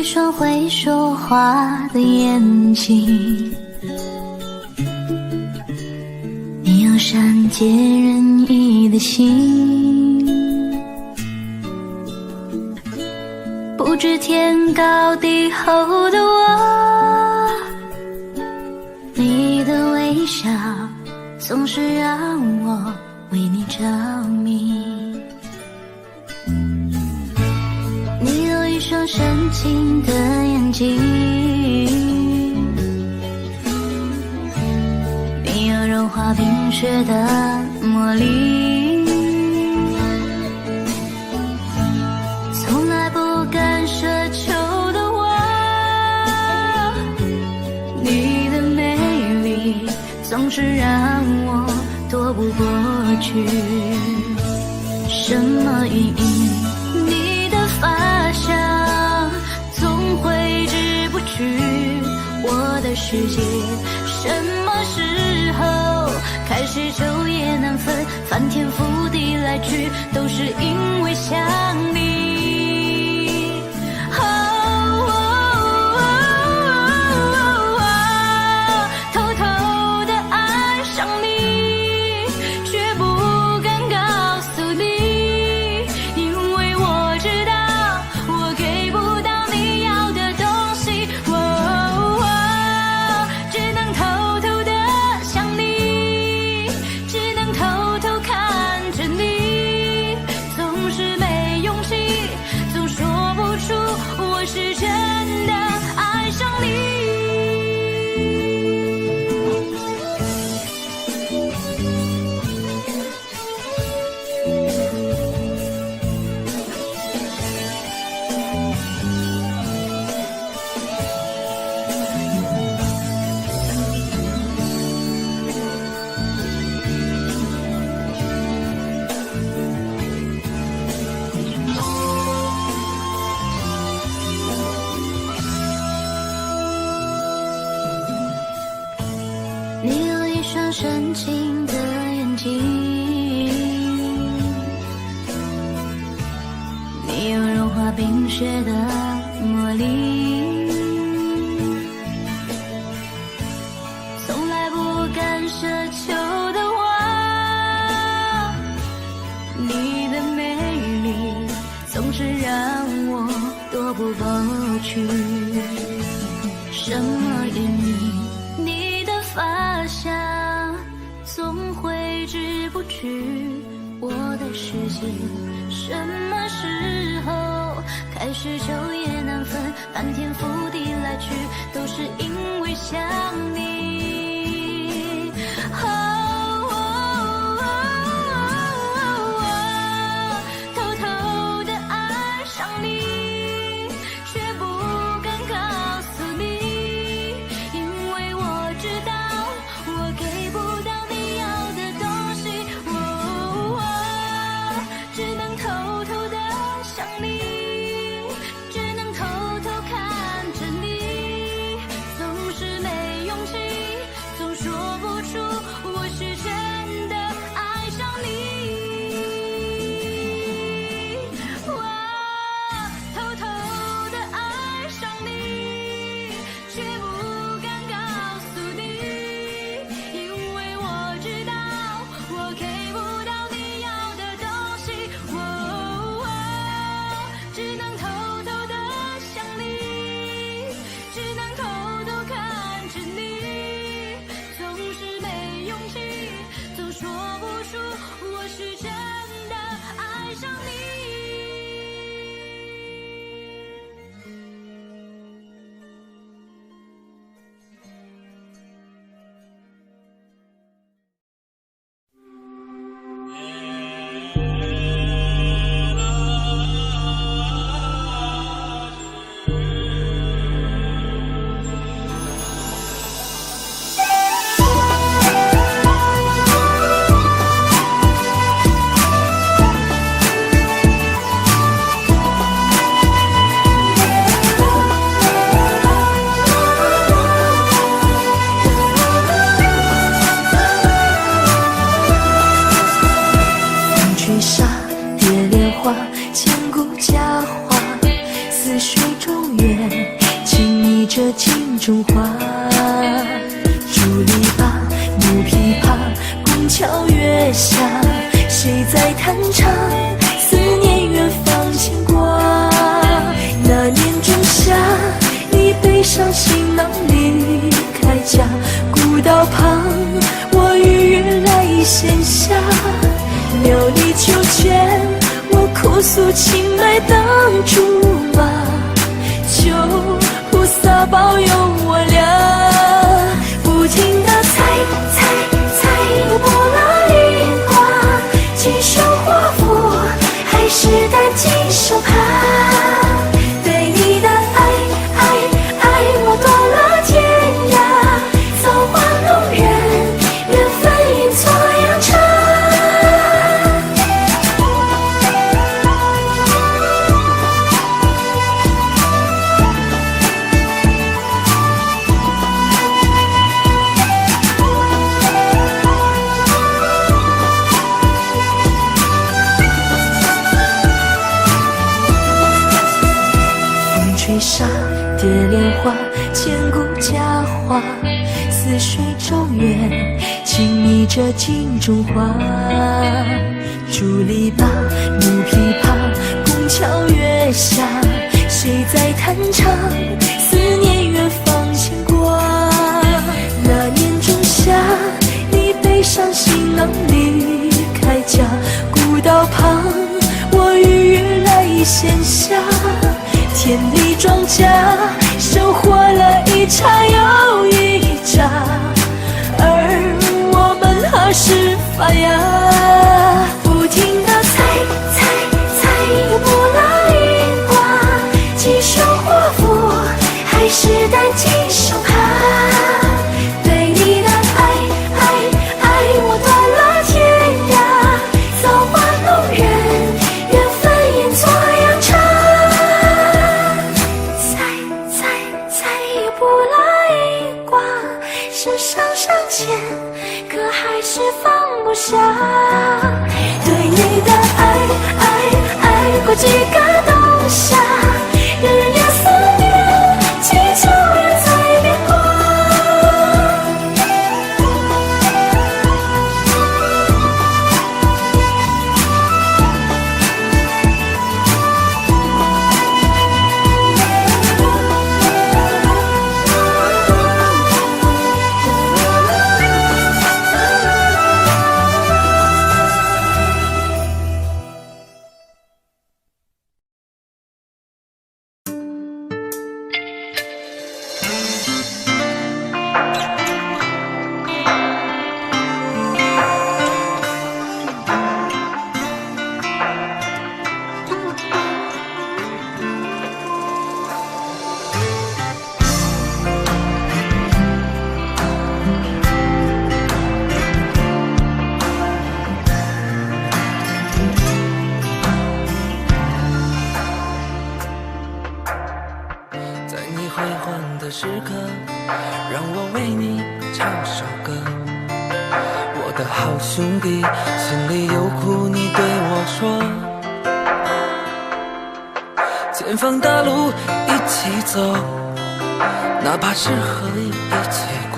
双会说话的眼睛，你有善解人意的心，不知天高地厚的我，你的微笑总是让我为你着迷。你有一双深情的眼睛，你有融化冰雪的魔力，从来不敢奢求的我，你的美丽总是让我躲不过去。什么原因？你的发香总挥之不去我的世界。什么时候开始昼夜难分，翻天覆地来去，都是因为想你。偷偷的爱上你，却不敢告诉你，因为我知道我给不到你要的东西。只能偷偷的想你，只能偷偷看着你，总是没勇气，总说不出我是真的爱上你。你有一双深情的眼睛，你有融化冰雪的魔力，从来不敢奢求的我，你的美丽总是让我躲不过去。什么原因？你的发香总挥之不去我的世界。什么时候开始昼夜难分，翻天覆地来去，都是因为想你。偷偷的爱上你，却不敢告诉你，因为我知道我给不到你要的东西。只能偷偷的想你，只能偷偷看着你，总是没勇气，枫桥月下，谁在弹唱？思念远方牵挂。那年仲夏，你背上行囊离开家，古道旁，我与月来闲暇。庙里秋千，我哭诉青梅当竹马，求菩萨保佑我俩，不停地猜不拉一卦，锦绣华服还是担惊受怕。对你的爱我断了天涯，造化弄人，缘分阴错阳差。吹沙蝶莲花，千古佳话，似水中月，轻昵着镜中花。竹篱笆，木琵琶，枫桥月下，谁在弹唱？思念远方牵挂。那年仲夏，你背上行囊离开家，古道旁，我与月来闲暇。田里庄稼收获了一茬又一茬，而我们何时发芽？不停地猜不拉一卦，锦绣华服还是担惊受怕。对你的爱我断了天涯，造化弄人，缘分阴错阳差。上前，可还是放不下。对你的爱过几个冬夏，人人有思念，祈求缘再变卦。时刻，让我为你唱首歌。我的好兄弟，心里有苦你对我说。前方大路一起走，哪怕是河一起过，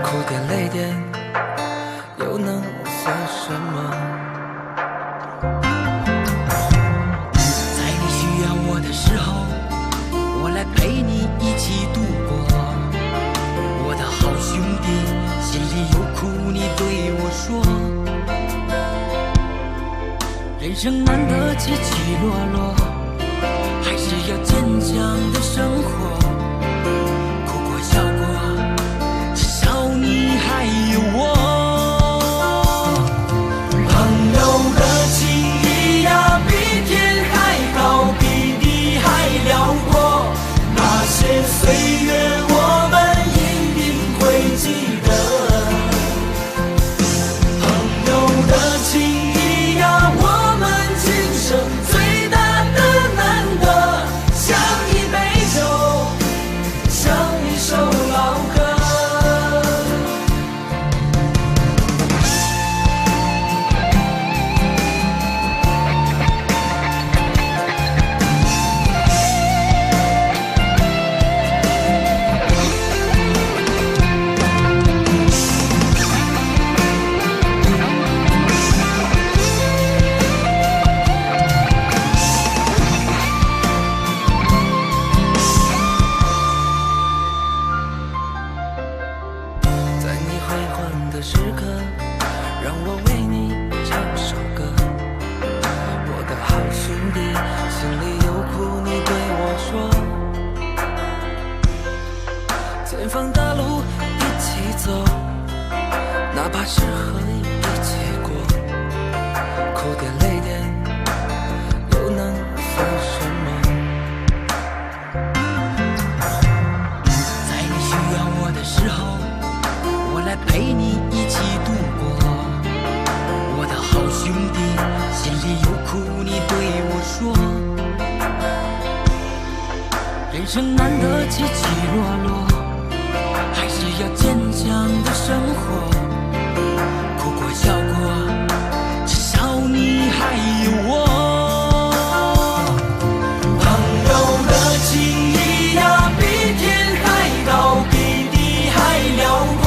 哭点泪点又能算什么？在你需要我的时候，我来陪你一起度过。我的好兄弟，心里有苦你对我说。人生难得起起落落，还是要坚强的生活。哭过笑过，至少你还有我。朋友的情谊呀，比天还高，比地还辽阔。那些岁月我们一定会记得。朋友的情谊呀，我们今生最大的难得，像一杯酒，让我为你唱首歌。我的好兄弟，心里有苦你对我说，前方大路一起走，哪怕是和你一起过，哭点累点又能算什么？在你需要我的时候，我来陪你一起度过。我的好兄弟，心里有苦你对我说。人生难得起起落落，还是要坚强的生活。哭过笑过，至少你还有我。朋友的情谊呀，比天还高，比地还辽阔。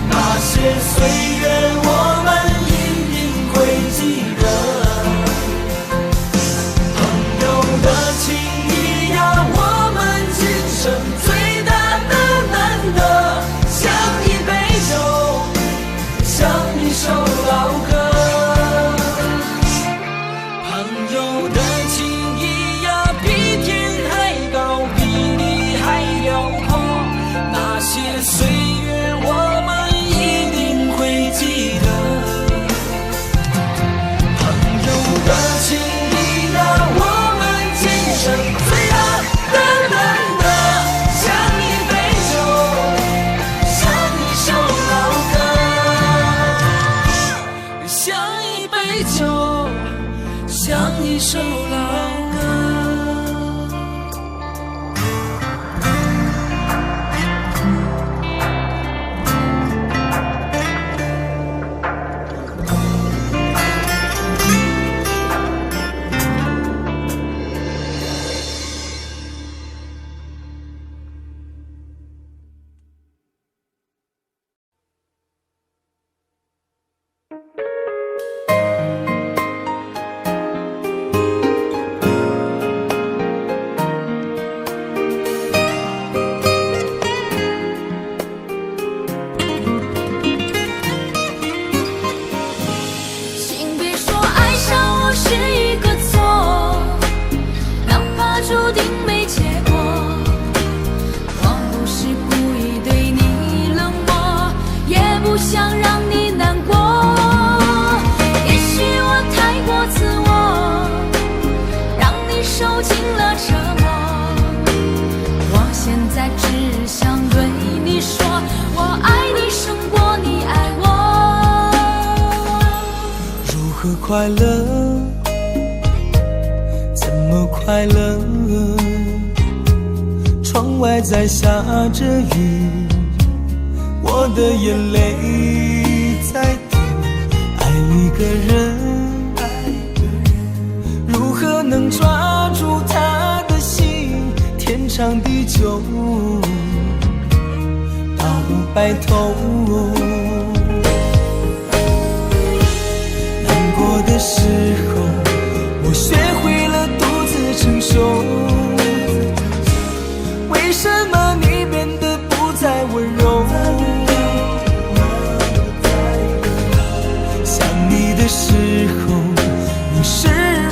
那些岁月我们一定会记得。朋友的情谊呀，我们今生最大的难得，像一杯酒，像一首老歌。朋友的情谊呀，比天还高，比地还辽阔。那些岁月我们一定会记得。朋友的情谊呀，我们今生最大的难得，像一杯酒，像一首老歌，像一杯酒，像一首老歌。请别说爱上我是一个错，哪怕注定没结果。我不是故意对你冷漠，也不想让你难过。也许我太过自我，让你受尽了折磨。我现在只想对你说，我爱你胜过你爱我。如何快乐？怎么快乐？窗外在下着雨，我的眼泪在滴。爱一个人，如何能抓住他的心？天长地久，到白头。难过的时候，我学会了独自承受。为什么你变得不再温柔？想你的时候，你是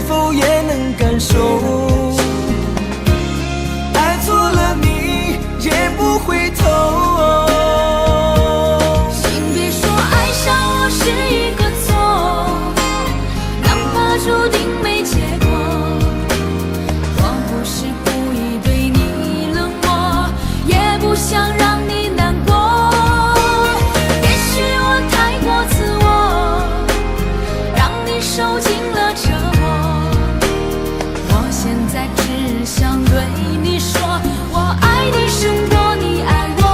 否也能感受？爱错了你也不回头。请别说爱上我是一个错，哪怕注定没结果。我不是故意对你冷漠，也不想让你难过。也许我太过自我，让你受尽了折磨。我现在只想对你说，我爱你胜过你爱我。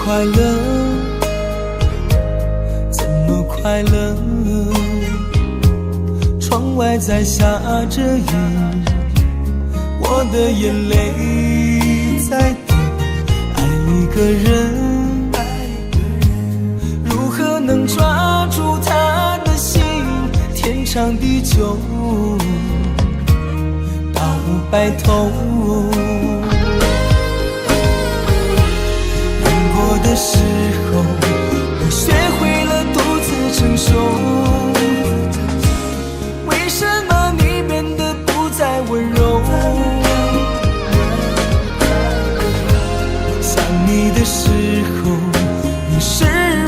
快乐，怎么快乐。窗外在下着雨，我的眼泪在滴。爱一个人，如何能抓住他的心？天长地久到白头。难过的时候，我学会了独自承受。为什么你变得不再温柔？想你的时候，你是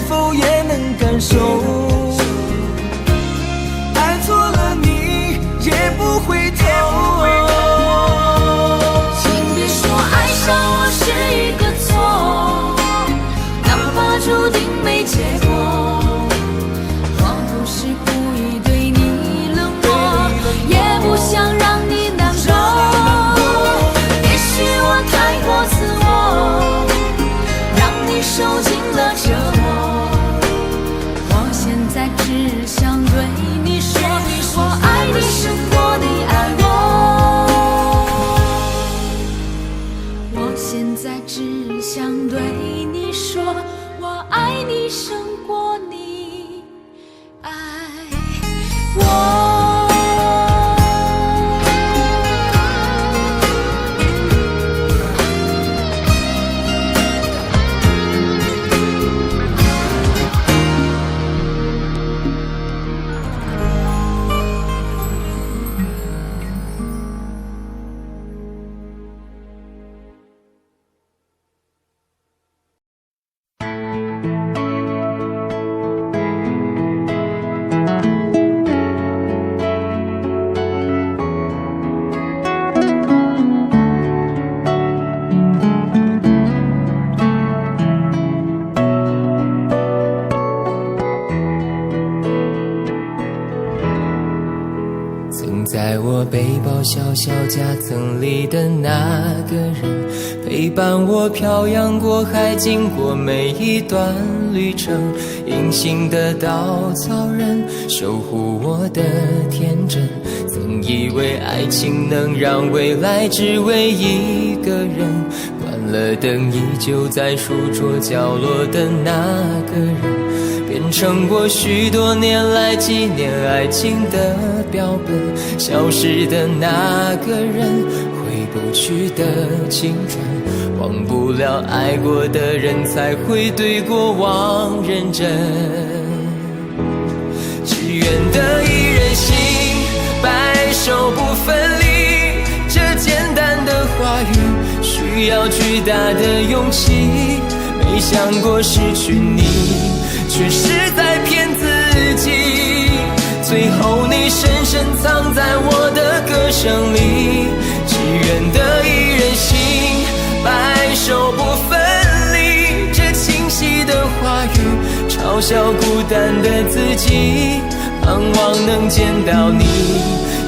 否也能感受？爱错了你也不回头。请别说爱上我是一个错，哪怕注定没结果。我不是故意对你冷漠，也不想让你难过。也许我太过自我，让你受尽了折磨。我现在只想对你说，我爱你胜过你爱我。我现在只想对你说，我爱你胜过你爱我。在我背包小小夹层里的那个人，陪伴我漂洋过海，经过每一段旅程。隐形的稻草人，守护我的天真。曾以为爱情能让未来只为一个人，关了灯依旧在书桌角落的那个人，变成我许多年来纪念爱情的标本。消失的那个人，回不去的青春，忘不了爱过的人，才会对过往认真。只愿得一人心，白首不分离，这简单的话语需要巨大的勇气。没想过失去你，却是在骗自己。最后你深深藏在我的歌声里，只愿得一人心，白首不分离。这清晰的话语嘲笑孤单的自己，盼望能见到你，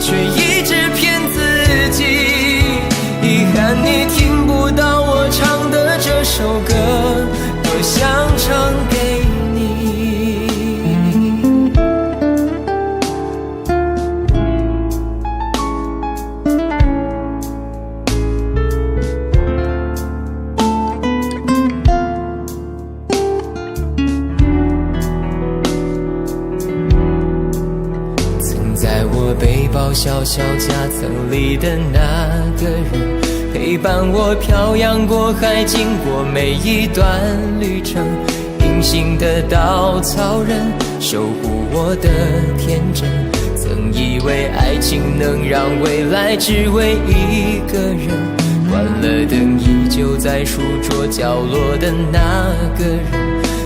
却一直骗自己。遗憾你听不到我唱的这首歌，多想唱给你。曾在我背包小小夹层里的那个人，陪伴我漂洋过海，经过每一段旅程。隐形的稻草人，守护我的天真。曾以为爱情能让未来只为一个人，关了灯依旧在书桌角落的那个人，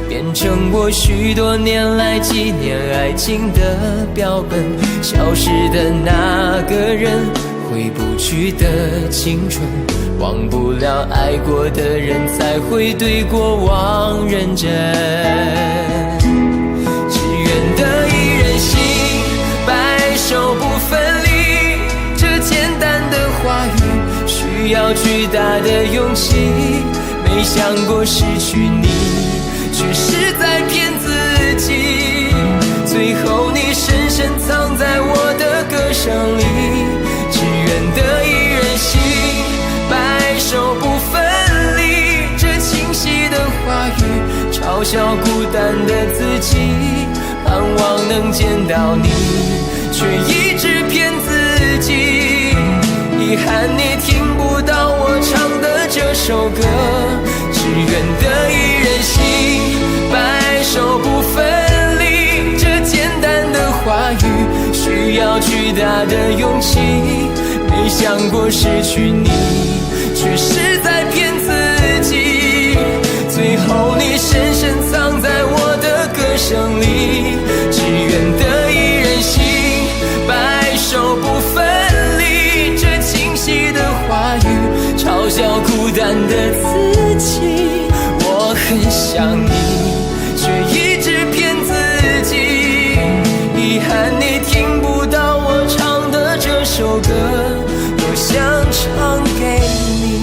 变成我许多年来纪念爱情的标本。消失的那个人，回不去的青春，忘不了爱过的人，才会对过往认真。只愿得一人心，白首不分离。这简单的话语需要巨大的勇气。没想过失去你，却是在骗自己。笑孤单的自己，盼望能见到你，却一直骗自己。遗憾你听不到我唱的这首歌，只愿得一人心，白首不分离。这简单的话语需要巨大的勇气，没想过失去你，却是在骗自己。最后你深深藏在我的歌声里，只愿得一人心，白首不分离。这清晰的话语嘲笑孤单的自己，我很想你，却一直骗自己。遗憾你听不到我唱的这首歌，多想唱给你。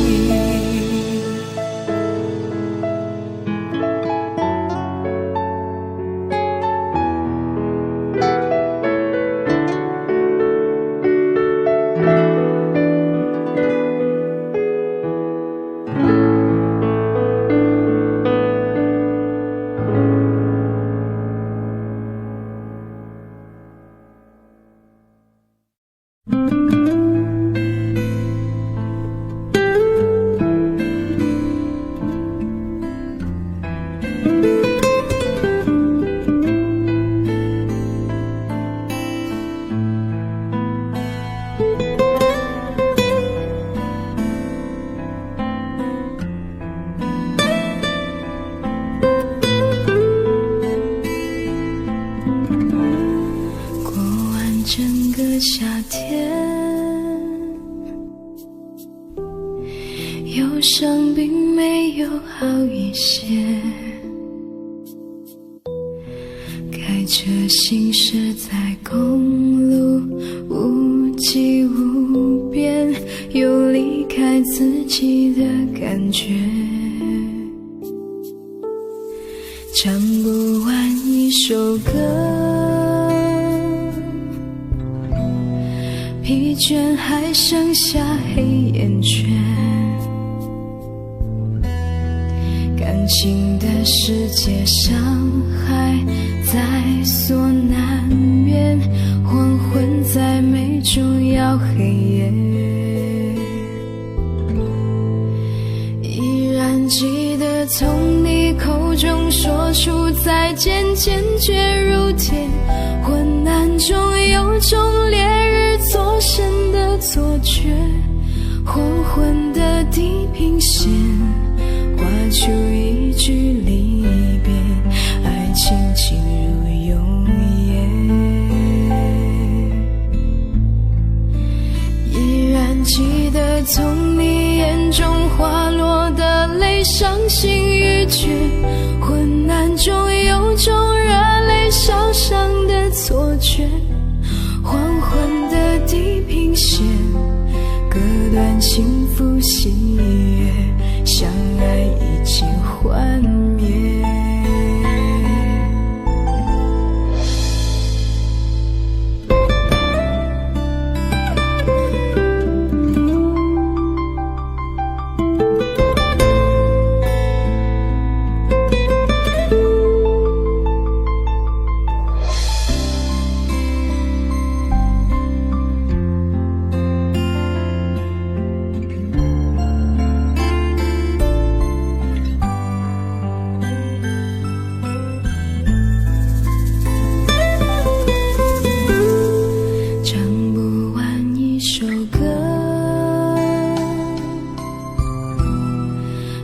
夏天忧伤并没有好一些，开车行驶在公路，无际无边，有离开自己的感觉，唱不完一首歌，疲倦还剩下黑眼圈，感情的世界伤害在所难免，黄昏在眉中要黑夜，依然记得从你口中说出再见，坚决如铁，昏暗中有种烈日灼身的错觉，黄昏的地平线画出一句离别，爱情进入永夜，依然记得从你眼中滑落的泪，伤心欲绝，昏暗中有种热泪烧伤的错觉，黄昏的地平线割断幸福喜悦，相爱已经幻灭。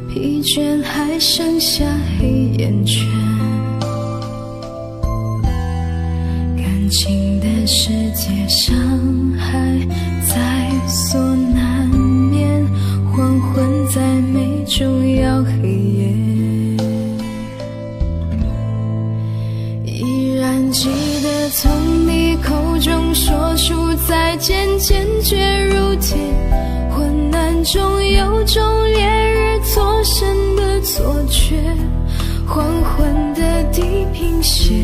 疲倦还剩下黑眼圈，感情的世界伤害在所难免，黄昏在眉中要黑夜，依然记得从你口中说出再见，坚决如铁，昏暗中有种烈日灼身的错觉，黄昏的地平线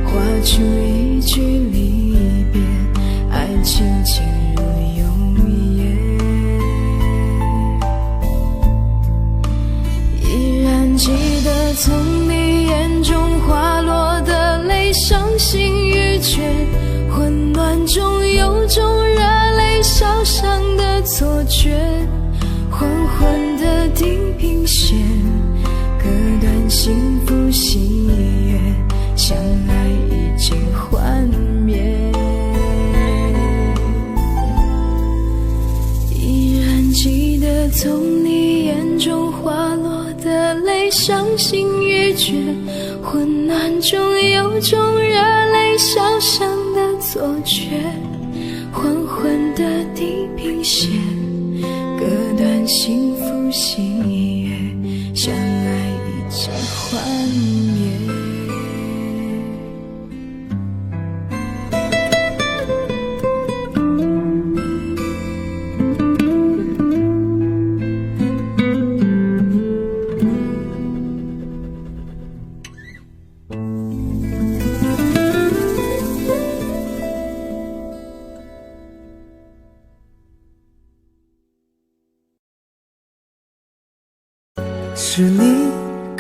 画出一句离别，爱情进入永夜，依然记得从你心欲绝，混乱中有种热泪烧伤的错觉，黄昏的地平线割断幸福喜悦，相爱已经幻灭。依然记得从你眼中滑落的泪，伤心欲绝，混乱中有种热泪烧伤的错觉，黄昏的地平线割断幸福喜悦，相爱已经幻灭。是你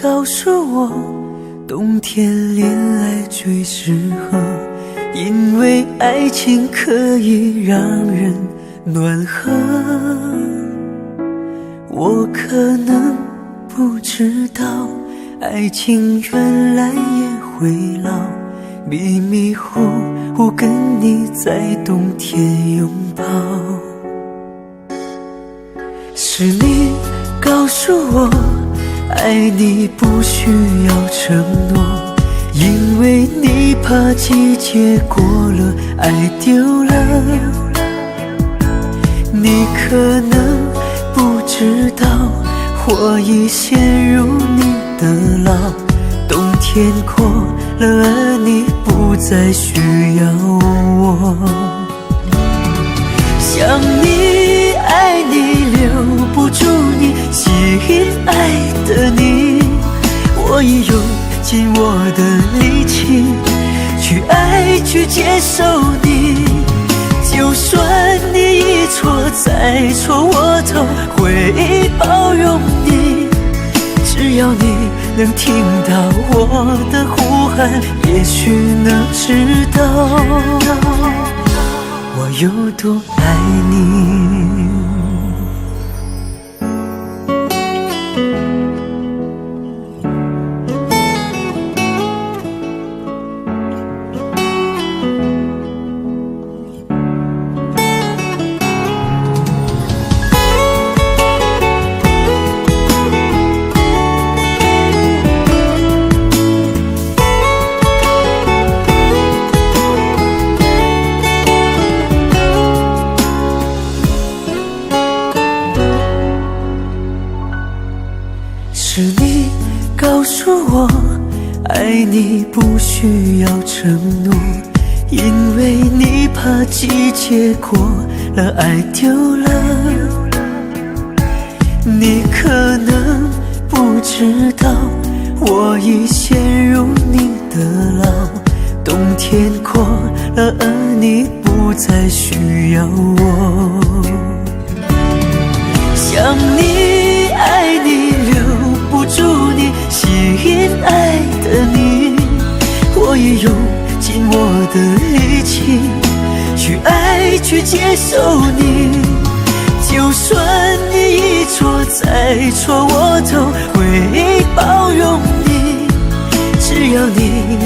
告诉我，冬天恋爱最适合，因为爱情可以让人暖和。我可能不知道，爱情原来也会老，迷迷糊糊跟你在冬天拥抱。是你告诉我，爱你不需要承诺，因为你怕季节过了，爱丢了。你可能不知道，我已陷入你的牢，冬天过了，而你不再需要我。想你爱你留不住你，吸引爱的你，我已用尽我的力气去爱去接受你。就算你一错再错，我都会包容你。只要你能听到我的呼喊，也许能知道我有多爱你。是你告诉我，爱你不需要承诺，因为你怕季节过了，爱丢了。你可能不知道，我已陷入你的牢，冬天过了，而你不再需要我。想你爱你留不住你，吸引爱的你，我已用尽我的力气去爱去接受你。就算你一错再错，我都会包容你。只要你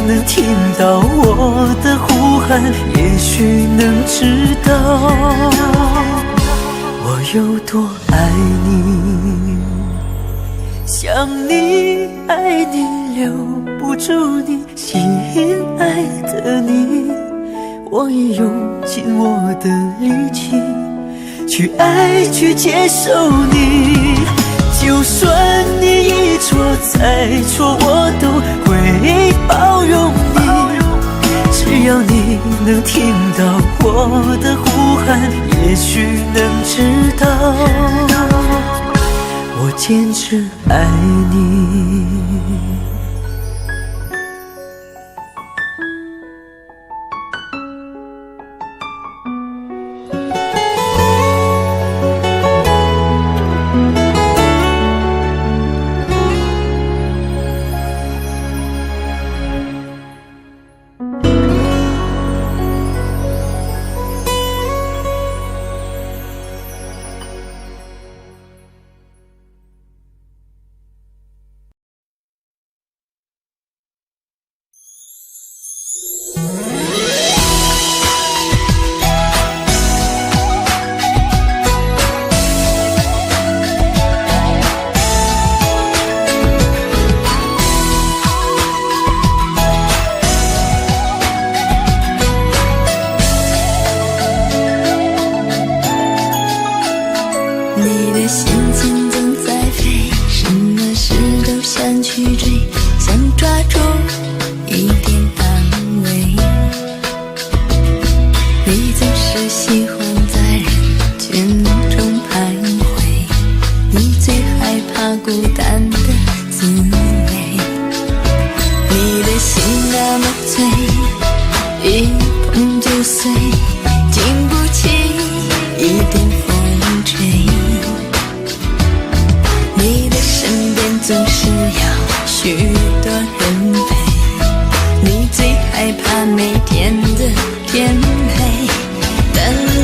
能听到我的呼喊，也许能知道我有多爱你。想你爱你留不住你，吸引爱的你，我已用尽我的力气去爱去接受你。就算你一错再错，我都会包容你。只要你能听到我的呼喊，也许能知道我坚持爱你。醉，经不起一点风吹。你的身边总是要许多人陪，你最害怕每天的天黑，但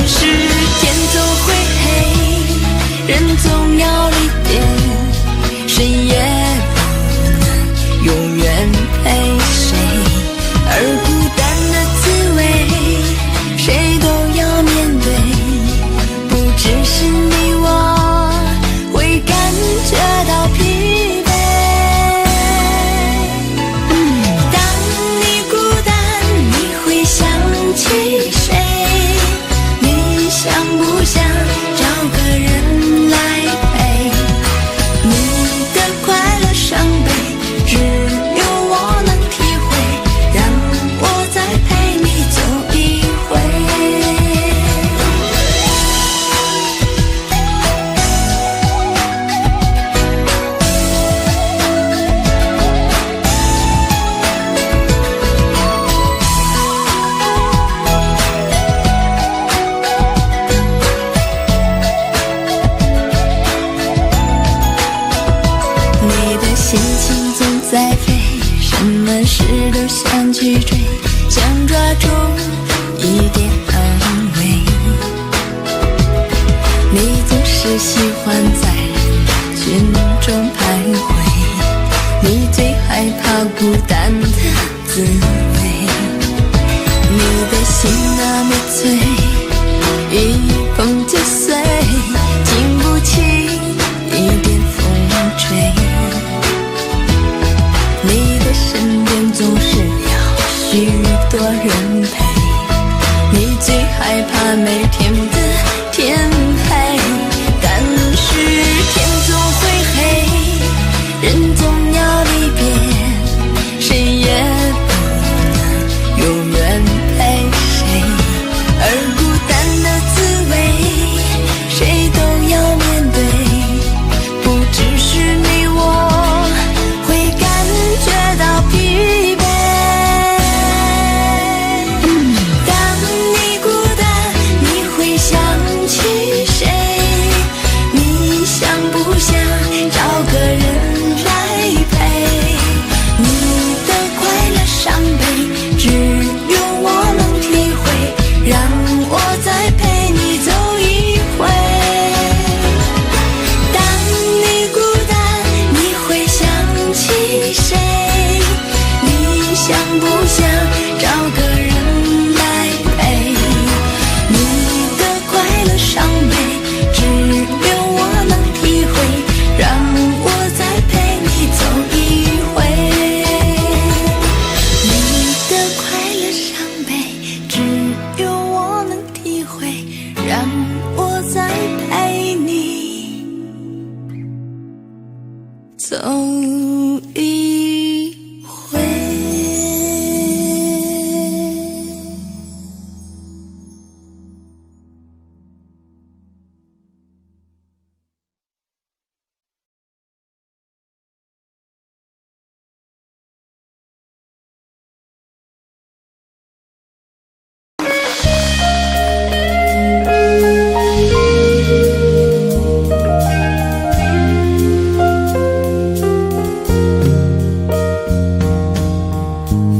是天总会黑，人总要离别，谁也不能永远陪谁，而孤单的滋味谁都要面对，不只是你我会感觉到疲惫。当你孤单，你会想起谁？你想不想找个人来陪？你的快乐伤悲只有我能体会，让我再陪你走一回。你的心情总在飞，什么事都想去追，想抓住一点安慰。你总是喜欢在人群中徘徊，你最害怕孤单的滋味。你的心那么脆，一碰就碎，经不起一点风吹。你的身边总是要许多人陪，你最害怕每天的天黑，但是天总会黑，人总要离别，谁也不能永远陪谁，而孤单的滋味谁都要面对，不只是你我会感觉到疲惫。当你孤单，你会想起谁？你想不想找个人来陪？你的快乐伤悲只有我能体会，让我再陪你走一回。当你孤单，你会想起谁？你想不想找个人来陪？你的快乐伤悲只有我能体会，让我再陪你走一回。你的快乐伤悲只有我能体会，让我再陪你走一回。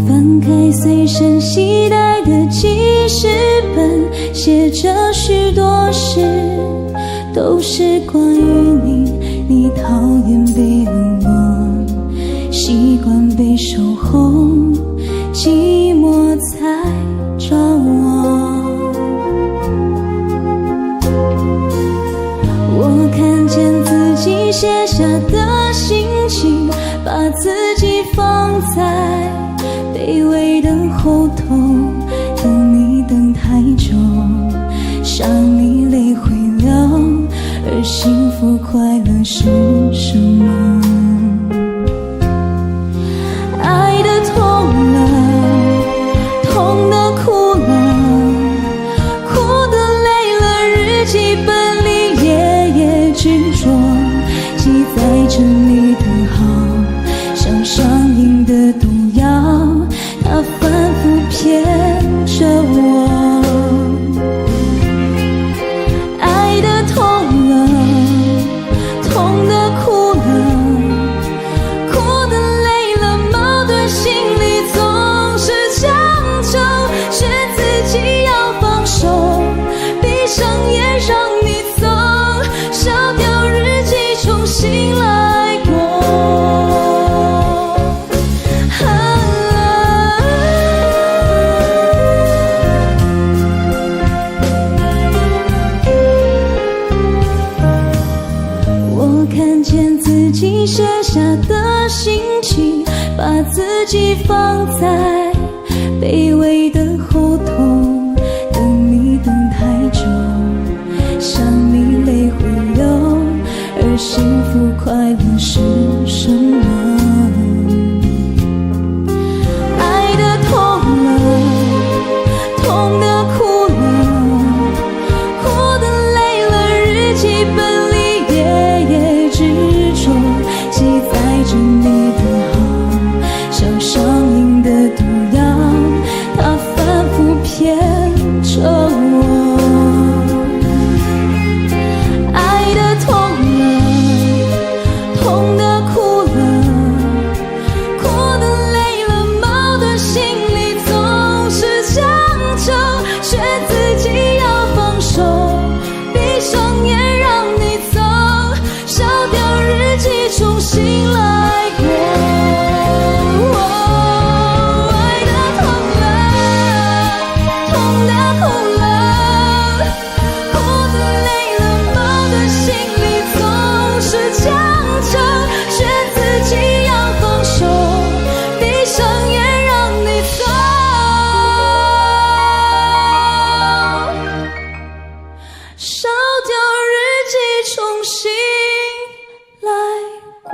翻开随身携带的记事本，写着许多事，都是关于你。你讨厌被冷落，习惯被守候，寂寞才找我。我看见自己写下的心情，把自己放在卑微的后头，等你等太久，伤你泪会流，而幸福快乐是什么？爱的痛了，痛的哭了，哭的累了，日记本里夜夜执着，记载着你的好，像上瘾的毒药，它反复骗着我。日记放在卑微的后头，等你等太久，想你泪会流，而幸福快乐是什么？爱的痛了，痛的哭了，哭的累了，日记本里夜夜执着，记载着你的好，像上瘾的毒药，它反复骗着我。爱的痛了，痛的哭了，哭的累了，矛盾心里总是强求，却自己要放手，闭上眼让你走，烧掉日记重新来过。爱的痛了，痛的哭了，哭的累了，矛盾心里总是强求，却自己要放手，闭上眼让你走，烧掉日记重新来过。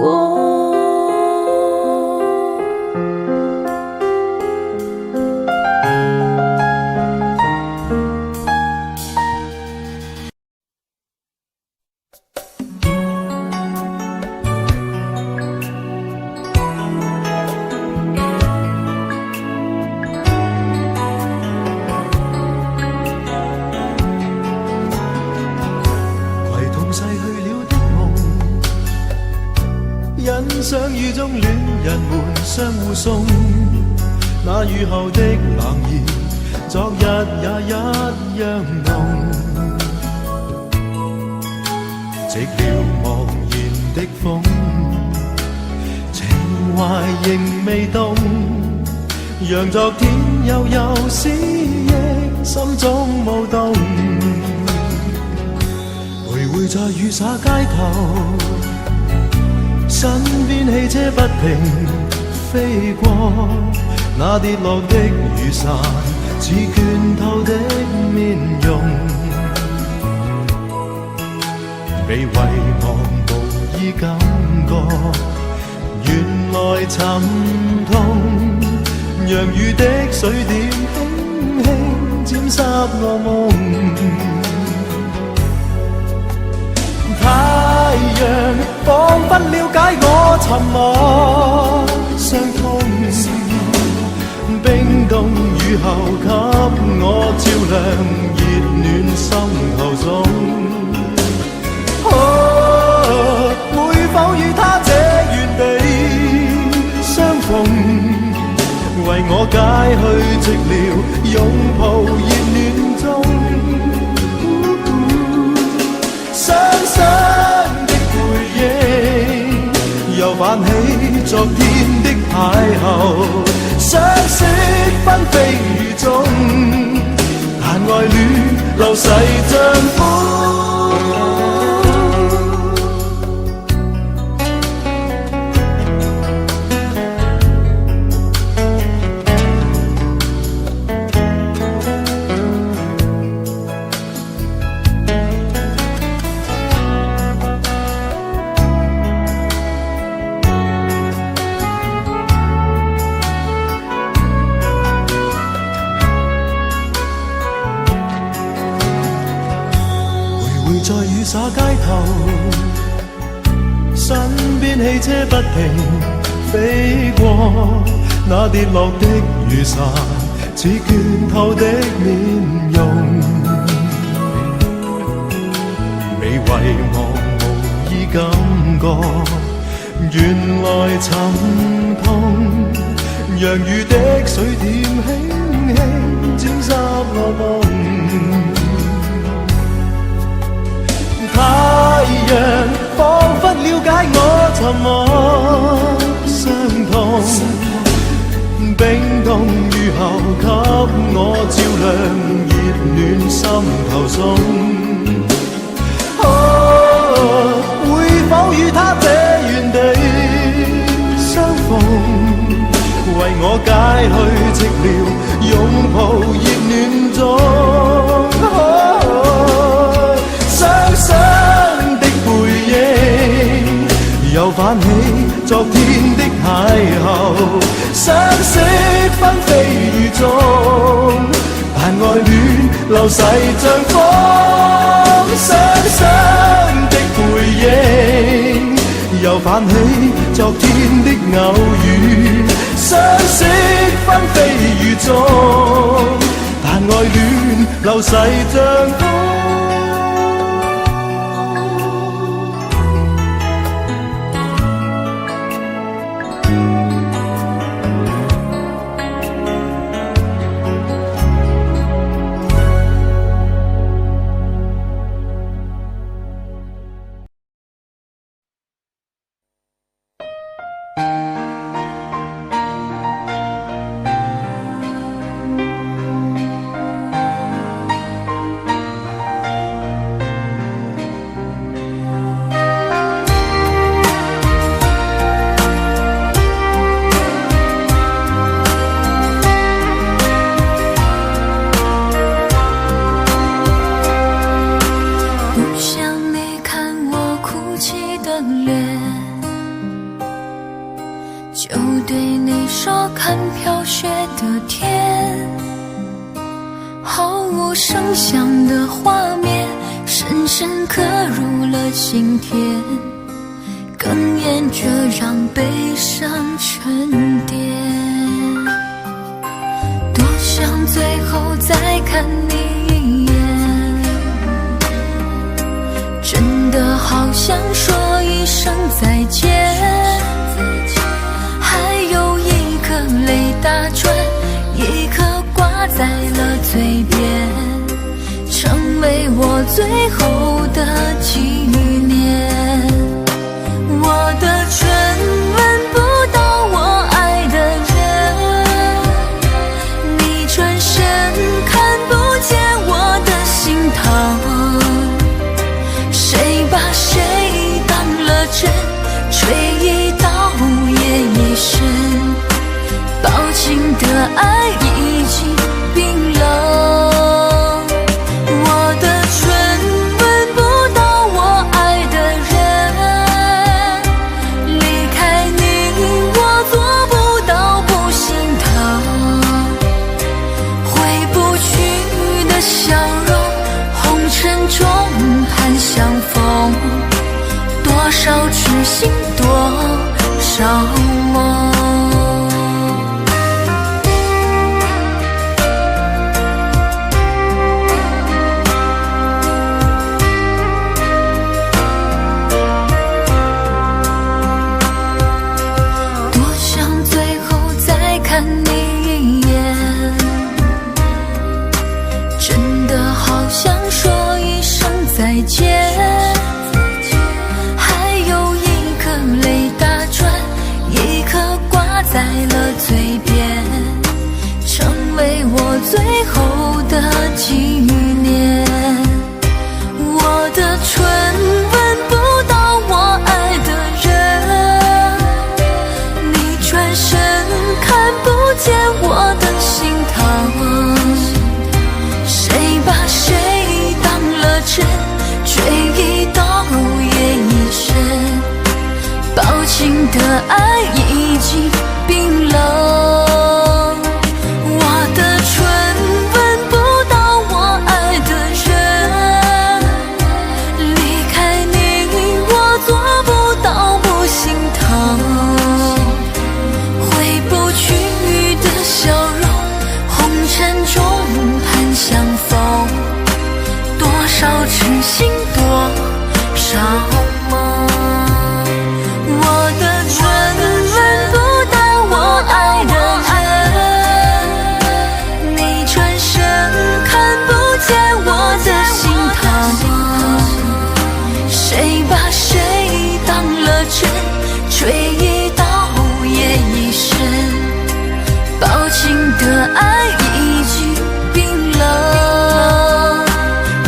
攜同逝去了的夢，欣賞雨中戀人們相互送，那雨後的冷意，昨日也一樣濃。寂寥茫然的風，情懷仍未動，讓昨天悠悠思憶心中舞動。徘徊在雨灑街頭，身邊汽車不停飛過，那跌落的雨傘似倦透的面容，被遺忘無意感覺，原來沉痛，讓雨的水點輕輕沾濕我夢。太陽彷彿了解我沉默傷痛，冰凍雨後給我照亮熱暖心頭中。會否與他這原地相逢，為我解去寂寥，擁抱熱暖中。傷心的回憶又泛起昨天的邂逅，相識紛飛雨中，但愛戀流逝像風。在雨灑街頭，身邊汽車不停飛過，那跌落的雨傘似倦透的面容，被遺忘無意感覺，原來沉痛，讓雨的水點輕輕沾濕我夢。太陽彷彿了解我沉默傷痛，冰凍雨後給我照亮熱暖心頭中。會否與他這原地相逢，為我解去寂寥，擁抱熱暖中。雙雙的背影，又泛起昨天的邂逅，相識紛飛雨中，但愛戀流逝像風。雙雙的背影，又泛起昨天的偶遇，相識紛飛雨中，但愛戀流逝像風。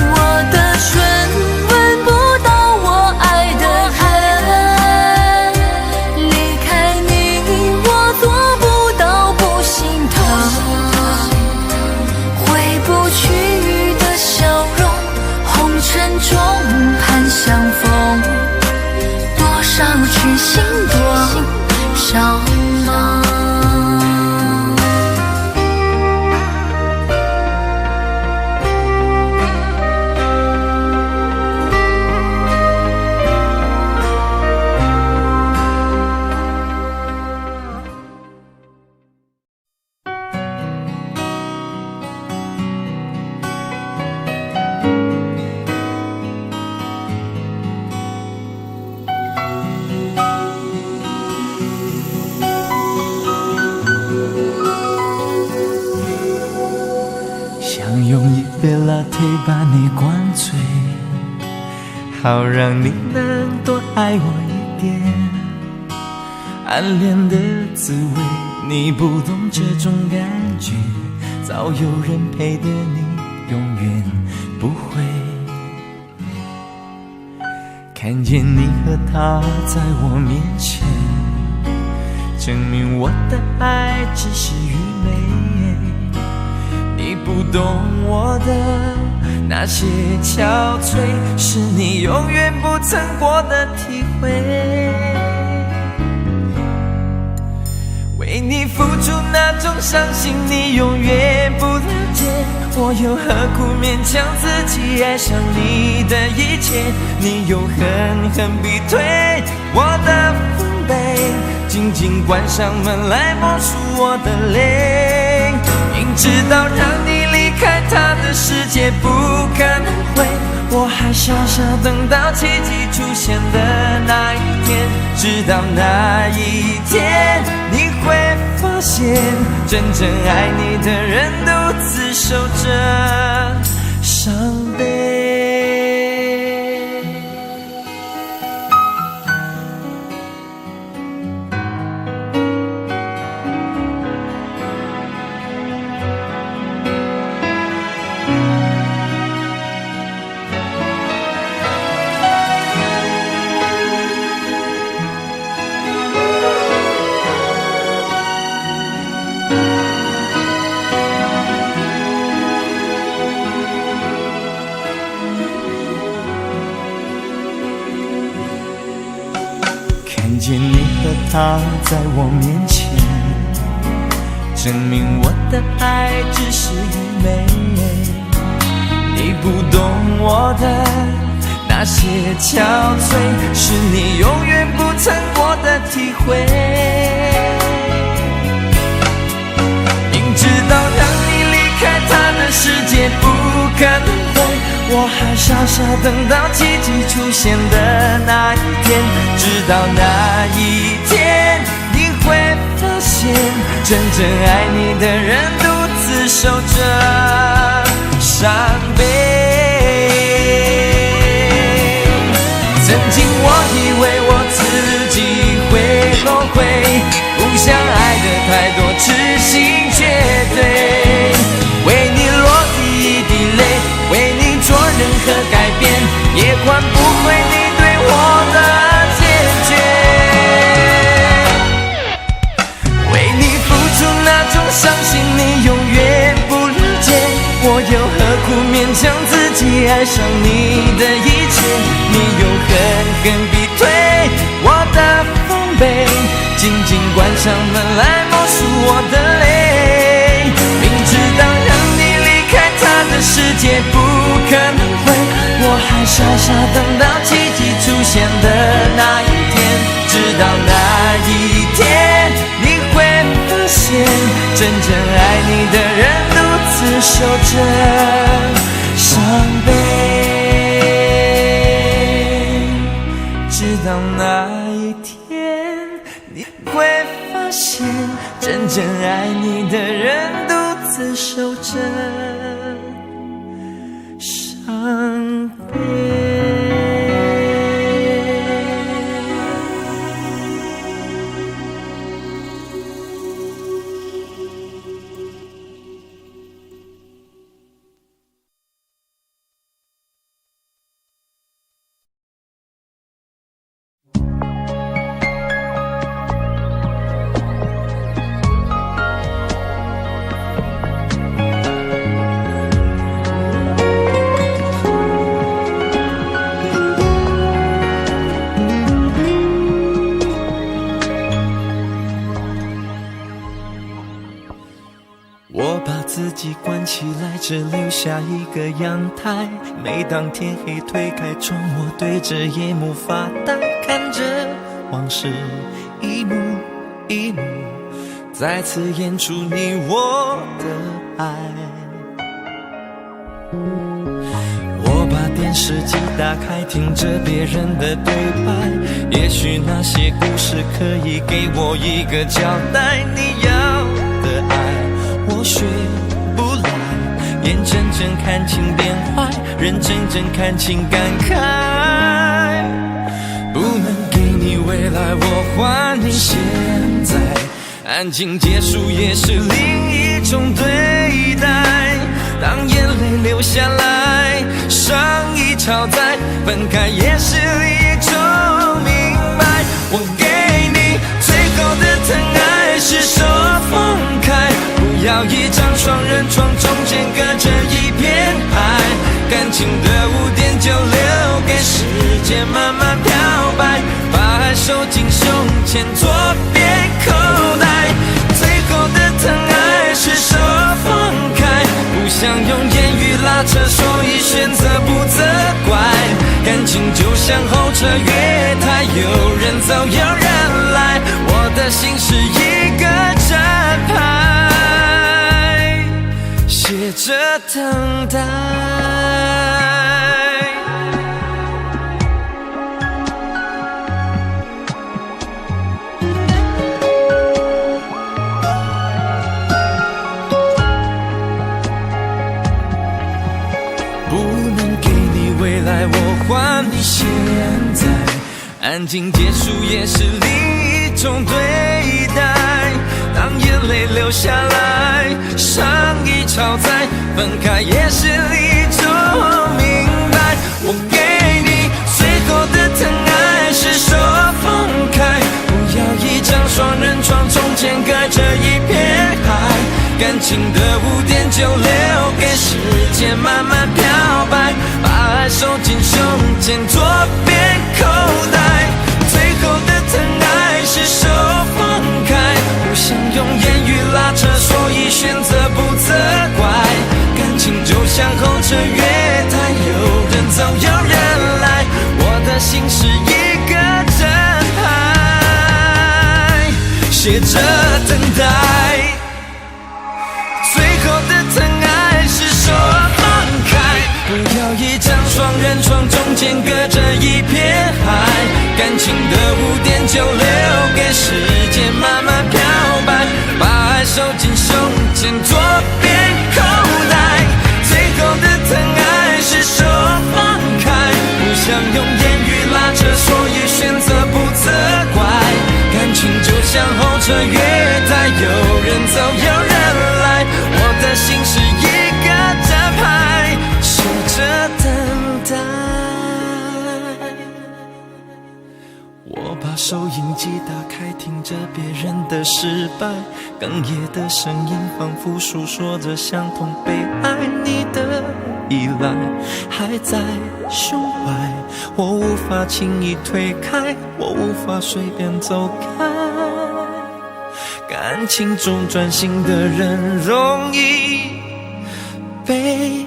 我的唇吻不到我爱想用一杯 latte 把你灌醉，好让你能多爱我一点。暗恋的滋味你不懂这种感觉，早有人陪的你永远不会。看见你和他在我面前，证明我的爱只是愚昧。你不懂我的那些憔悴，是你永远不曾过的体会。为你付出那种伤心，你永远不了解。我又何苦勉强自己爱上你的一切？你又狠狠逼退我的防备，紧紧关上门来默数我的泪。明知道让你离开他的世界不可能会，我还傻傻等到奇迹出现的那一天。直到那一天，你会发现真正爱你的人独自守着伤悲。看见你和他在我面前，证明我的爱只是愚昧。你不懂我的那些憔悴，是你永远不曾过的体会。明知道让你离开他的世界不可能会，我还傻傻等到奇迹出现的那一天。直到那一天，你会发现真正爱你的人独自守着伤悲。曾经我以为我自己会后悔，不想爱的太多，痴心绝对。为你落第一滴泪，为你做任何改变，也换不回你对我的坚决。为你付出那种伤心，你永远不了解。我又何苦勉强自己爱上你的一切？你又狠狠逼退我的防备，紧紧关上门来默数我的泪。明知道让你离开他的世界不可能会，我还傻傻等到奇迹出现的那一天。直到那一天，你会发现真正爱你的人独自守着伤悲。直到那一天，你会发现真正爱你的人独自守着伤悲。我把自己关起来，只留下一个阳台。每当天黑推开窗，我对着夜幕发呆，看着往事一幕一幕再次演出你我的爱。我把电视机打开，听着别人的对白，也许那些故事可以给我一个交代。你要的爱我学不来，眼睁真看清变坏，认真看清感慨。不能给你未来，我还你现在。安静结束也是另一种对待。当眼泪流下来，伤已超载，分开也是一种明白。我给你最后的疼爱是手放开，不要一张双人床，中间隔着一片海。感情的污点就留给时间慢慢漂白，把爱收进胸前左边口袋。最后的疼爱是手放开，不想用言语拉扯，所以选择不责怪。感情就像候车月台，有人走有人来，我的心是一个站牌，写着等待。我还你现在，安静结束也是另一种对待。当眼泪流下来，伤已超载，分开也是一种明白。我给你最后的疼爱是手放开，不要一张双人床，中间隔着一片海。感情的污点就留给时间慢慢漂白，把爱收进胸前左边口袋。最后的疼爱是手放开，不想用言语拉扯，所以选择不责怪。感情就像候车月台，有人走有人来，我的心是一个站牌，写着等待。疼爱是手放开，不要一张双人床，中间隔着一片海。感情的污点就留给时间慢慢漂白，把爱收进胸前左边口袋。最后的疼爱是手放开，不想用言语拉扯，所以选择不责怪。感情就像候车月台，有人走有人来，我的心是一个站牌，写着等待。我把收音机打开，听着别人的失败，哽咽的声音仿佛诉说着相同被爱你的依赖还在胸怀，我无法轻易推开，我无法随便走开。感情中专心的人容易被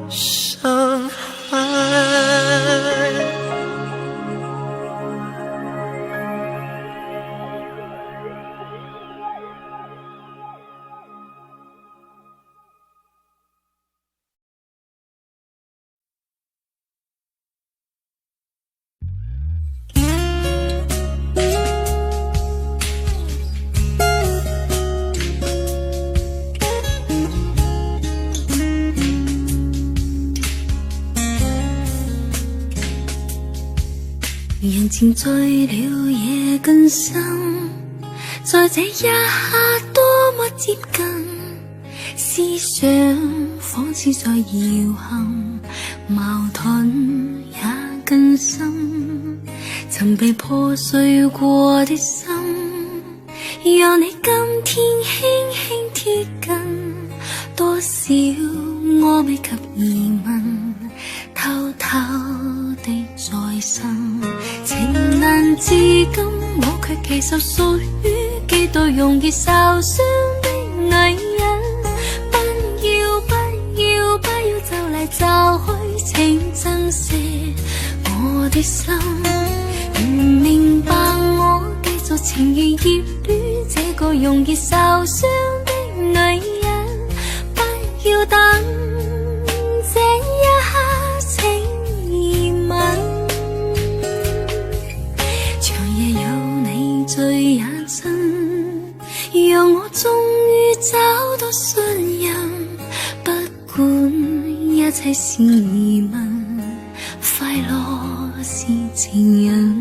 伤害。人情醉了夜更深，在这一刻多麼接近，思想仿似在搖撼，矛盾也更深，曾被破碎過的心，讓你今天輕輕貼近，多少我未及疑問，偷偷地在生，情難至今，我卻其實屬於幾對容易受傷的女人。不要不要不要就嚟就去，請珍惜我的心。唔明白我繼續情願熱戀這個容易受傷的女人，不要等這一刻請移民。長夜有你最也真，讓我終於找到信任，不管切事疑问，快樂是情人。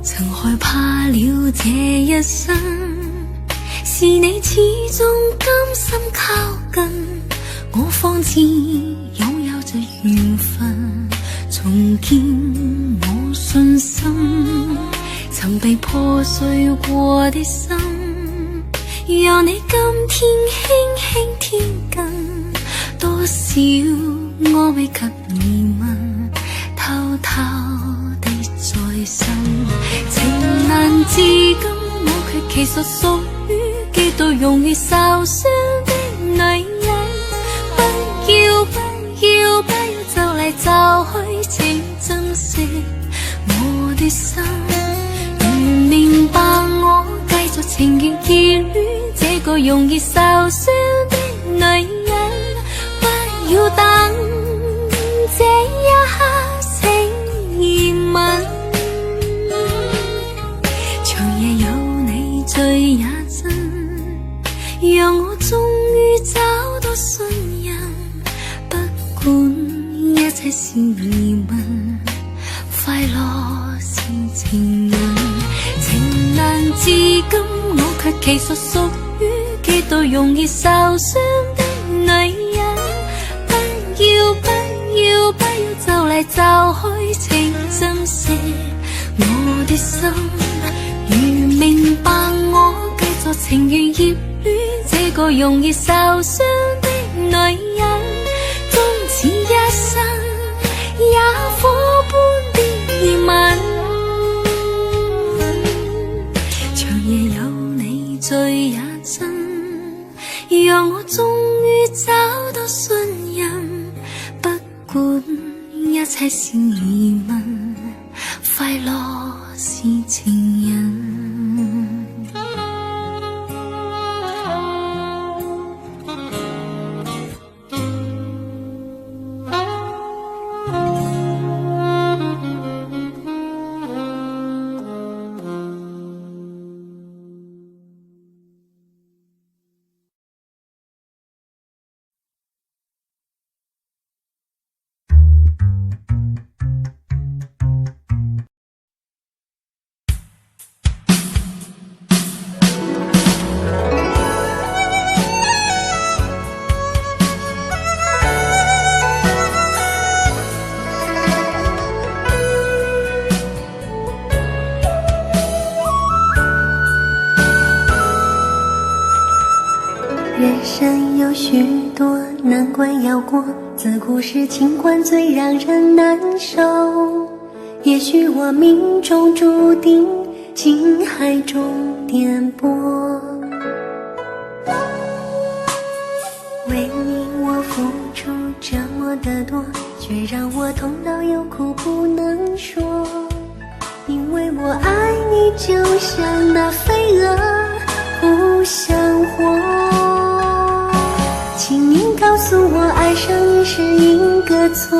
曾害怕了這一生，是你始終甘心靠近，我方知擁有着緣分，重建我信心。曾被破碎過的心，讓你今天輕輕貼近，多少我未及疑問，偷偷地在心。情難至今，我卻其實屬於幾度容易受傷的女人。不要就嚟就去，請珍惜我的心。如明白我繼續情願結戀這個容易受傷的女人，不要等這一刻請熱吻。長夜有你醉也真，讓我終於找到信任。不管一切是疑問，快樂是情人。情難至今，我卻其實屬於幾度容易受傷的女人。不要就嚟就去，請珍惜我的心。如明白我繼續情願熱戀這個容易受傷的女人，終此一生也火般的熱吻。長夜有你醉也真，讓我終於找到信任。不管一切是疑問，快樂是情人。人生有许多难关要过，自古是情关最让人难受。也许我命中注定情海中颠簸，为你我付出这么的多，却让我痛到有苦不能说。因为我爱你就像那飞蛾不想活，请您告诉我爱上你是一个错，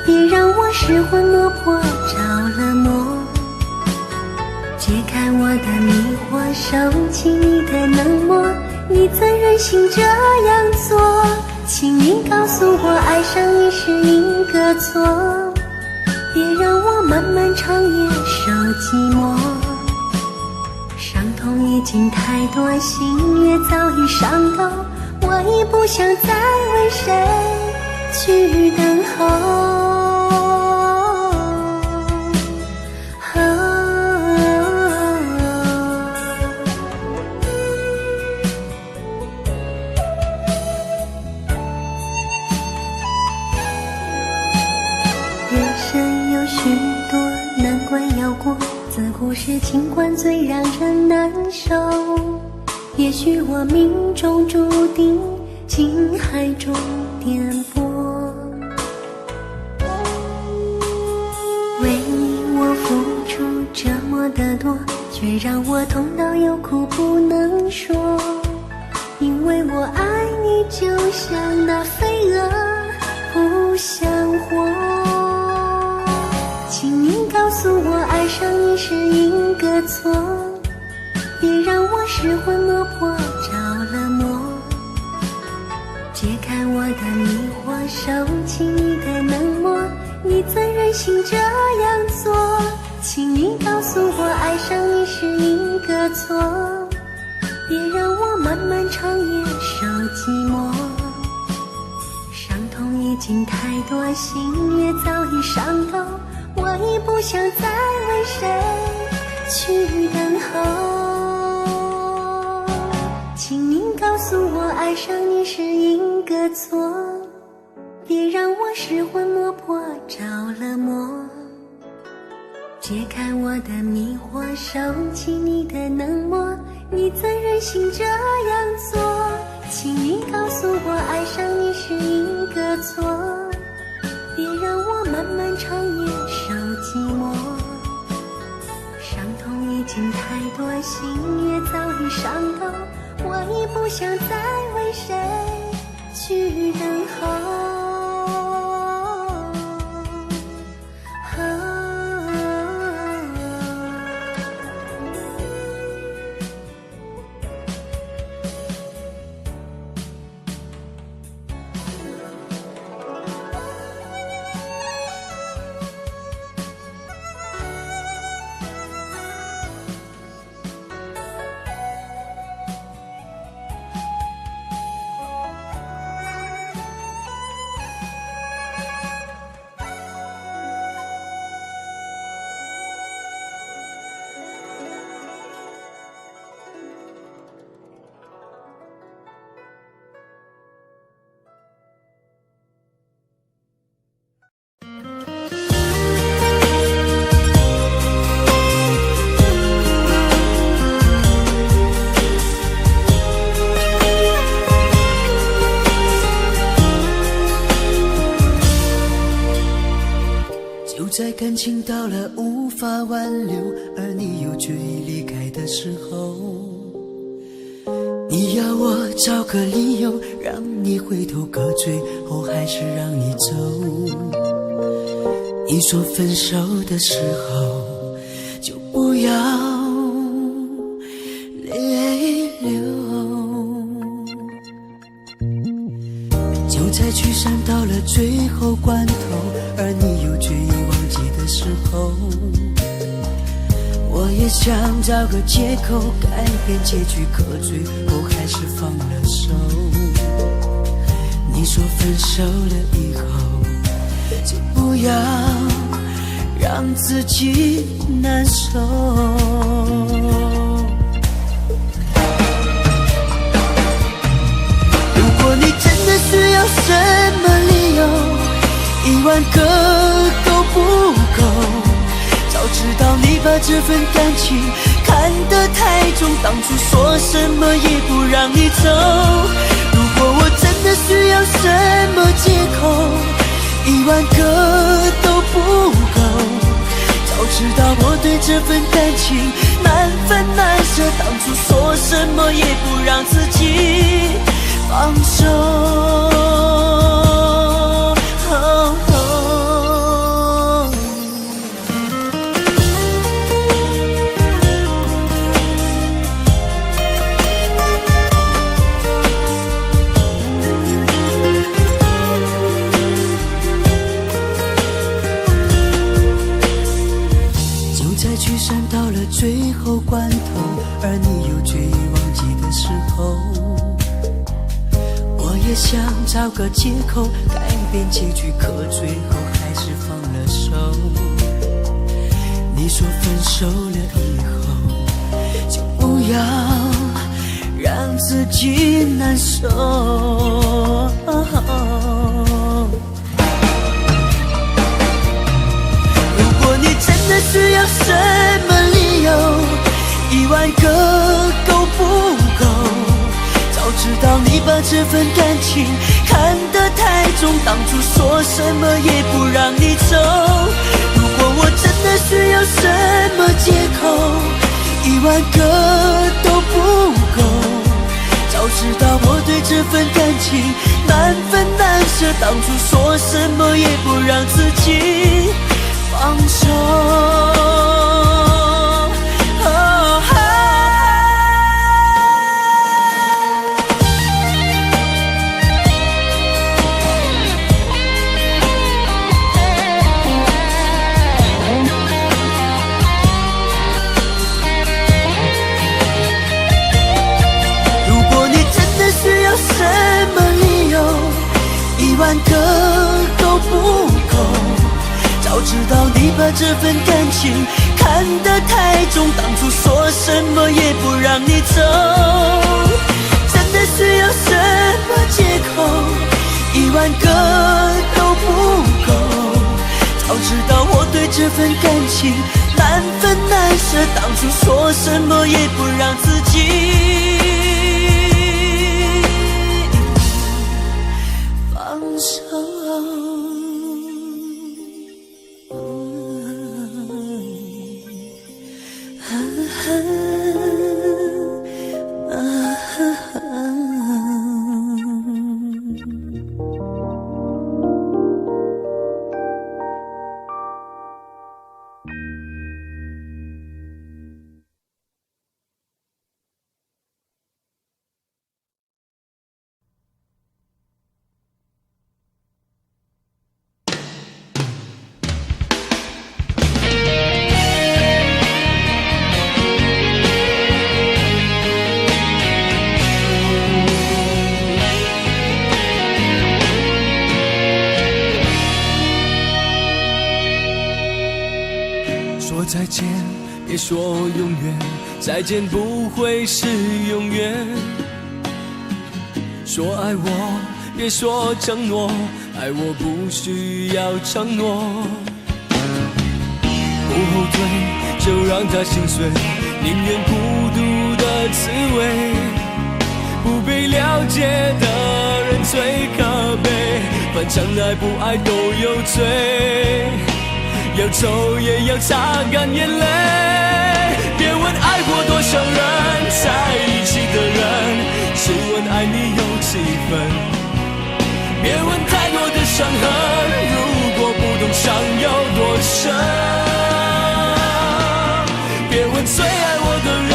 别让我失魂落魄着了魔。解开我的迷惑，收起你的冷漠，你怎忍心这样做？请您告诉我爱上你是一个错，别让我漫漫长夜受寂寞。伤痛已经太多，心也早已伤透，我已不想再为谁去等候。人生有许多难关要过，自古是情关最让人难受。也许我命中注定情海中颠簸，为你我付出这么的多，却让我痛到有苦不能说。因为我爱你就像那飞蛾解开我的迷惑，收起你的冷漠，你怎忍心这样做？请你告诉我，爱上你是一个错，别让我漫漫长夜受寂寞。伤痛已经太多，心也早已伤透，我已不想再为谁去等候。请你告诉我，爱上你是一个错，别让我失魂落魄着了魔。解开我的迷惑，收起你的冷漠，你怎忍心这样做？请你告诉我，爱上你是一个错，别让我漫漫长夜受寂寞。伤痛已经太多，心也早已伤透，我已不想再为谁去等候。在感情到了无法挽留，而你又决意离开的时候，你要我找个理由让你回头，可最后还是让你走。你说分手的时候就不要泪流，就在聚散到了最后关头，而你又决意忘记的时候，我也想找个借口改变结局，可最后还是放了手。你说分手了以后就不要让自己难受，如果你真的需要什么理由，10000个都不够。早知道你把这份感情看得太重，当初说什么也不让你走。如果我真的需要什么借口，10000个都不够。早知道我对这份感情难分难舍，当初说什么也不让自己放手。最后关头，而你又决意忘记的时候，我也想找个借口改变结局，可最后还是放了手。你说分手了以后就不要让自己难受，如果你真的需要什么理由，10000个都不够。早知道你把这份感情看得太重，当初说什么也不让你走。如果我真的需要什么借口，10000个都不够。早知道我对这份感情难分难舍，当初说什么也不让自己放手。把这份感情看得太重，当初说什么也不让你走，真的需要什么借口？10000个都不够。早知道我对这份感情难分难舍，当初说什么也不让自己放手。再见，别说永远，再见不会是永远。说爱我，别说承诺，爱我不需要承诺。不后退，就让它心碎，宁愿孤独的滋味。不被了解的人最可悲，反正爱不爱都有罪。要走也要擦干眼泪，别问爱过多少人，在一起的人，只问爱你有几分。别问太多的伤痕，如果不懂伤有多深。别问最爱我的人，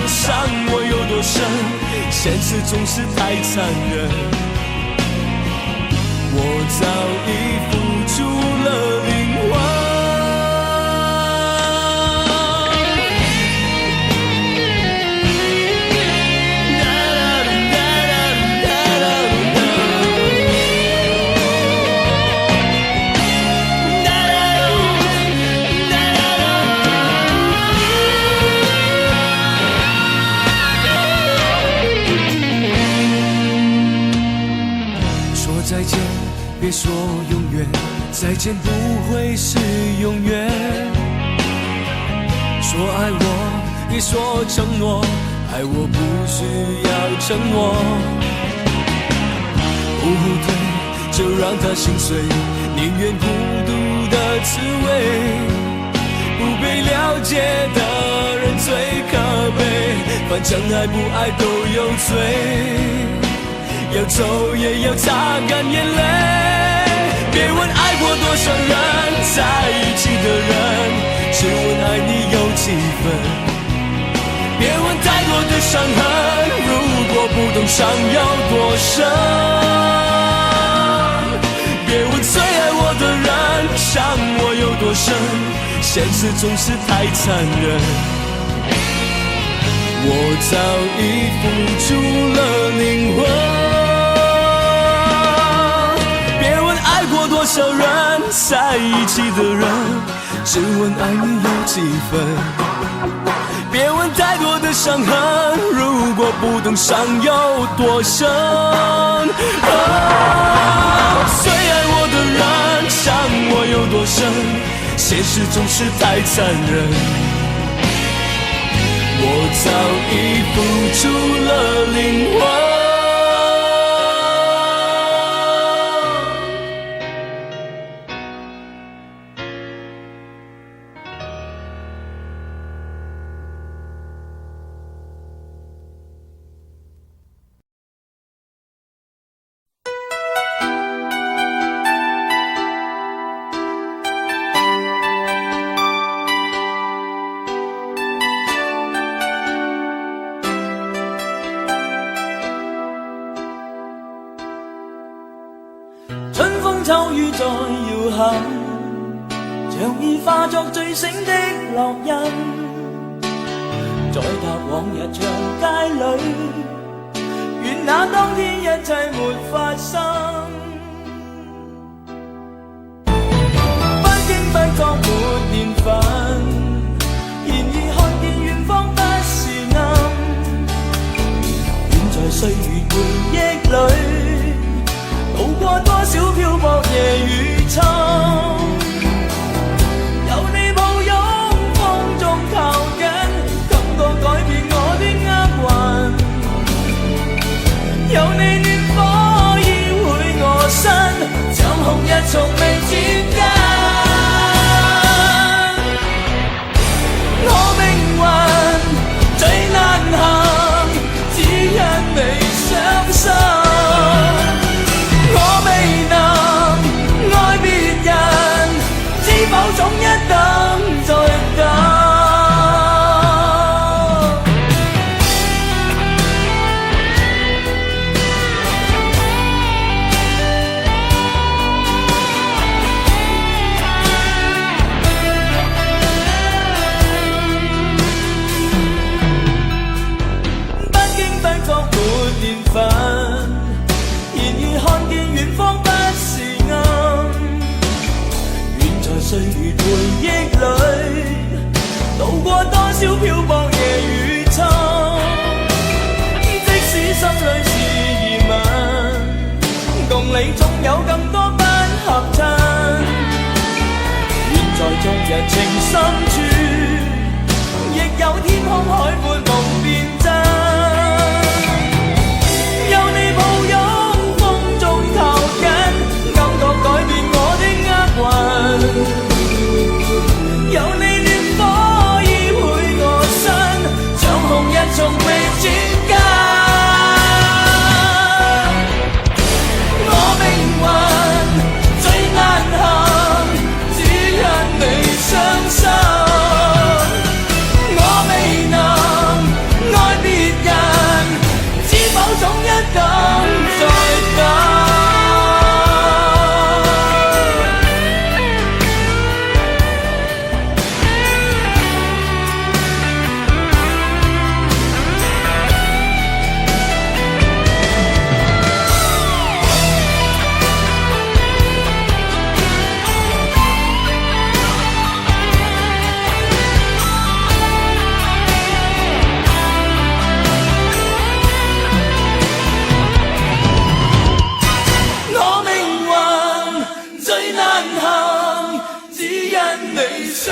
伤我有多深，现实总是太残忍。我早已付出了灵魂。别说永远，再见不会是永远。说爱我，别说承诺，爱我不需要承诺。不后退，就让它心碎，宁愿孤独的滋味。不被了解的人最可悲，反正爱不爱都有罪。要走也要擦干眼泪，别问爱过多少人，在一起的人，只问爱你有几分。别问太多的伤痕，如果不懂伤有多深。别问最爱我的人，伤我有多深，现实总是太残忍。我早已付出了灵魂。多少人在一起的人，只问爱你有几分。别问太多的伤痕，如果不懂伤有多深。最爱我的人，伤我有多深，现实总是太残忍。我早已付出了灵魂。秋雨在搖撼，像已化作醉醒的烙印，在踏往日長街裏，願那當天一切沒發生。不經不覺沒年回憶裏，渡過多少漂泊夜與秋。有你抱擁，風中靠緊，感覺改變我的厄運。有你暖火依會我身，像紅日從未轉間。我命運最難行，只因你傷心。我未能愛別人，知否總一等再等。不經不覺沒年份，然而看見遠方不是暗。願在歲月回憶裏，渡過多少漂泊夜與秋。即使心裏是疑問，共你總有更多不合襯。願在昨日情深處，亦有天空海闊夢變真。有你抱擁，風中靠緊，感覺改變我的厄運。有你暖火依會我身，像紅日從未轉間。我命運最難行，只因你傷心。我未能愛別人，知否總一等再等。我命運最難行，只因你傷